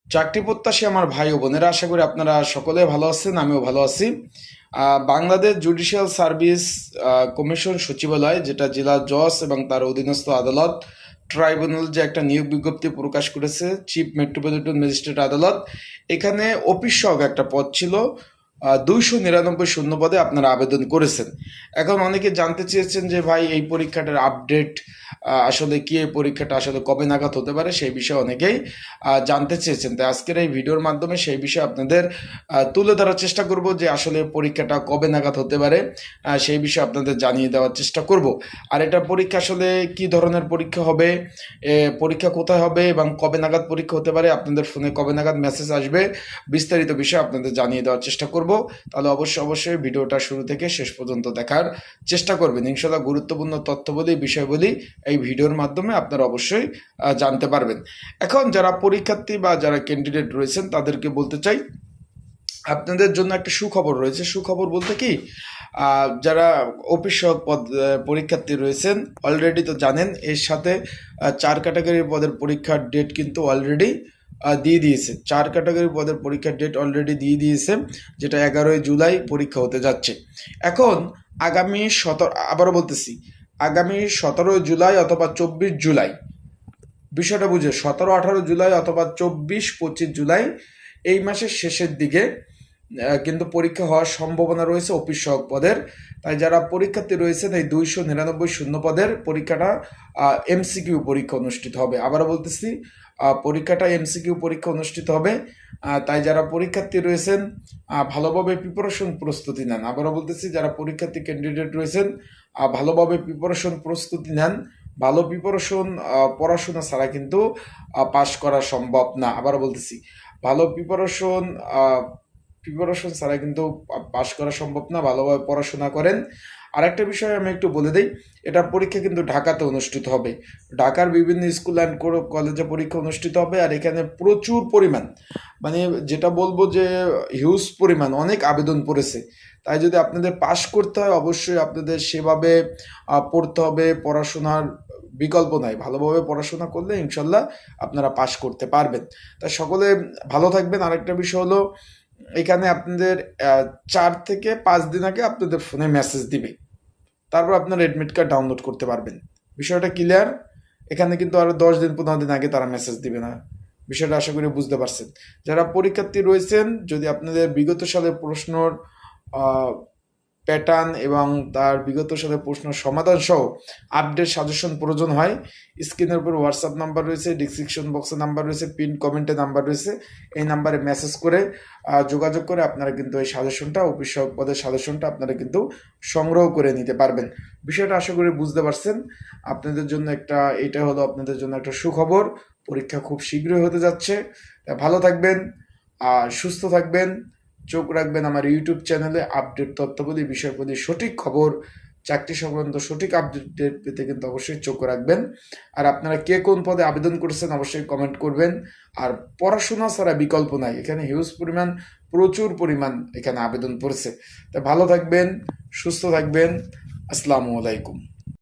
চাকরি প্রত্যাশী আমার ভাই ও বোনেরা, আশা করি আপনারা সকলে ভালো আছেন, আমিও ভালো আছি। বাংলাদেশ জুডিশিয়াল সার্ভিস কমিশন সচিবালয়, যেটা জেলা জজ এবং তার অধীনস্থ আদালত ট্রাইব্যুনাল, যে একটা নিয়োগ বিজ্ঞপ্তি প্রকাশ করেছে, চিফ মেট্রোপলিটন ম্যাজিস্ট্রেট আদালত, এখানে অফিস সহক একটা পদ ছিল। 299 শূন্য পদে আপনারা আবেদন করেছেন। এখন অনেকে জানতে চেয়েছেন যে ভাই, এই পরীক্ষাটার আপডেট আসলে কি, এই পরীক্ষাটা আসলে কবে নাগাদ হতে পারে, সেই বিষয়ে অনেকেই জানতে চেয়েছেন। তাই আজকের এই ভিডিওর মাধ্যমে সেই বিষয়ে আপনাদের তুলে ধরার চেষ্টা করব যে আসলে পরীক্ষাটা কবে নাগাদ হতে পারে, সেই বিষয়ে আপনাদের জানিয়ে দেওয়ার চেষ্টা করব। আর এটা পরীক্ষা আসলে কি ধরনের পরীক্ষা হবে, পরীক্ষা কোথায় হবে এবং কবে নাগাদ পরীক্ষা হতে পারে, আপনাদের ফোনে কবে নাগাদ মেসেজ আসবে, বিস্তারিত বিষয় আপনাদের জানিয়ে দেওয়ার চেষ্টা করব। তাহলে অবশ্যই ভিডিওটা শুরু থেকে শেষ পর্যন্ত দেখার চেষ্টা করবেন। ইনশাল্লাহ গুরুত্বপূর্ণ তথ্য বলি, বিষয় বলি এই ভিডিওর মাধ্যমে আপনারা অবশ্যই জানতে পারবেন। এখন যারা পরীক্ষার্থী বা যারা ক্যান্ডিডেট রয়েছেন তাদেরকে বলতে চাই, আপনাদের জন্য একটা সুখবর রয়েছে। সুখবর বলতে কি, যারা অফিস সহক পদ পরীক্ষার্থী রয়েছেন অলরেডি তো জানেন, এর সাথে 4 ক্যাটাগরির পদের পরীক্ষার ডেট কিন্তু অলরেডি দিয়ে দিয়েছে। 4 ক্যাটাগরি পদের পরীক্ষার ডেট অলরেডি দিয়ে দিয়েছে, যেটা 11 জুলাই পরীক্ষা হতে যাচ্ছে। এখন আগামী 17, আবারও বলতেছি, আগামী 17 জুলাই অথবা 24 জুলাই, বিষয়টা বুঝে 17-18 জুলাই অথবা 24-25 জুলাই, এই মাসের শেষের দিকে কিন্তু পরীক্ষা হওয়ার সম্ভাবনা রয়েছে অফিস সহক পদের। তাই যারা পরীক্ষার্থী রয়েছেন, এই 299 শূন্য পদের পরীক্ষাটা এমসিকিউ পরীক্ষা অনুষ্ঠিত হবে। আবারও বলতেছি, পরীক্ষাটা এমসিকিউ পরীক্ষা অনুষ্ঠিত হবে। তাই যারা পরীক্ষার্থী রয়েছেন ভালোভাবে প্রিপারেশন প্রস্তুতি নেন। আবারও বলতেছি, যারা পরীক্ষার্থী ক্যান্ডিডেট রয়েছেন ভালোভাবে প্রিপারেশন প্রস্তুতি নেন। ভালো প্রিপারেশন, পড়াশোনা ছাড়া কিন্তু পাশ করা সম্ভব না। আবারও বলতেছি, ভালো প্রিপারেশন ছাড়া কিন্তু পাশ করা সম্ভব না। ভালোভাবে পড়াশোনা করেন। আরেকটা বিষয় আমি একটু বলে দিই, এটা পরীক্ষা কিন্তু ঢাকাতে অনুষ্ঠিত হবে। ঢাকার বিভিন্ন স্কুল অ্যান্ড কলেজে পরীক্ষা অনুষ্ঠিত হবে। আর এখানে প্রচুর পরিমাণ, মানে যেটা বলবো যে হিউজ পরিমাণ, অনেক আবেদন পড়েছে। তাই যদি আপনাদের পাশ করতে হয়, অবশ্যই আপনাদের সেভাবে পড়তে হবে। পড়াশোনার বিকল্প নাই। ভালোভাবে পড়াশোনা করলে ইনশাল্লাহ আপনারা পাশ করতে পারবেন। তাই সকলে ভালো থাকবেন। আরেকটা বিষয় হলো, এখানে আপনাদের 4 থেকে 5 দিন আগে আপনাদের ফোনে মেসেজ দিবে, তারপর আপনার অ্যাডমিট কার্ড ডাউনলোড করতে পারবেন। বিষয়টা ক্লিয়ার? এখানে কিন্তু আরও 10 দিন 15 দিন আগে তারা মেসেজ দিবে না। বিষয়টা আশা করি বুঝতে পারছেন। যারা পরীক্ষার্থী রয়েছেন, যদি আপনাদের বিগত সালের প্রশ্নর প্যাটার্ন এবং তার বিগত সালের প্রশ্ন সমাধান সহ আপডেট সাজেশন প্রয়োজন হয়, স্ক্রিনের উপর হোয়াটসঅ্যাপ নাম্বার রয়েছে, ডিসক্রিপশন বক্সে নাম্বার রয়েছে, পিন কমেন্টে নাম্বার রয়েছে। এই নাম্বারে মেসেজ করে যোগাযোগ করে আপনারা কিন্তু এই সাজেশনটা, অফিস সহক পদের সাজেশনটা আপনারা কিন্তু সংগ্রহ করে নিতে পারবেন। বিষয়টা আশা করি বুঝতে পারছেন। আপনাদের জন্য এটা হলো আপনাদের জন্য একটা সুখবর। পরীক্ষা খুব শীঘ্রই হতে যাচ্ছে। ভালো থাকবেন, সুস্থ থাকবেন। চোখ রাখবেন আমার ইউটিউব চ্যানেলে। আপডেট তথ্যবলী, বিষয়বলী, সঠিক খবর, চাকরি সংক্রান্ত সঠিক আপডেট পেতে কিন্তু অবশ্যই চোখ রাখবেন। আর আপনারা কে কোন পদে আবেদন করেছেন অবশ্যই কমেন্ট করবেন। আর পড়াশোনা ছাড়া বিকল্প নাই, এখানে হিউজ পরিমাণ, প্রচুর পরিমাণ এখানে আবেদন পড়ছে। তা ভালো থাকবেন, সুস্থ থাকবেন। আসসালামু আলাইকুম।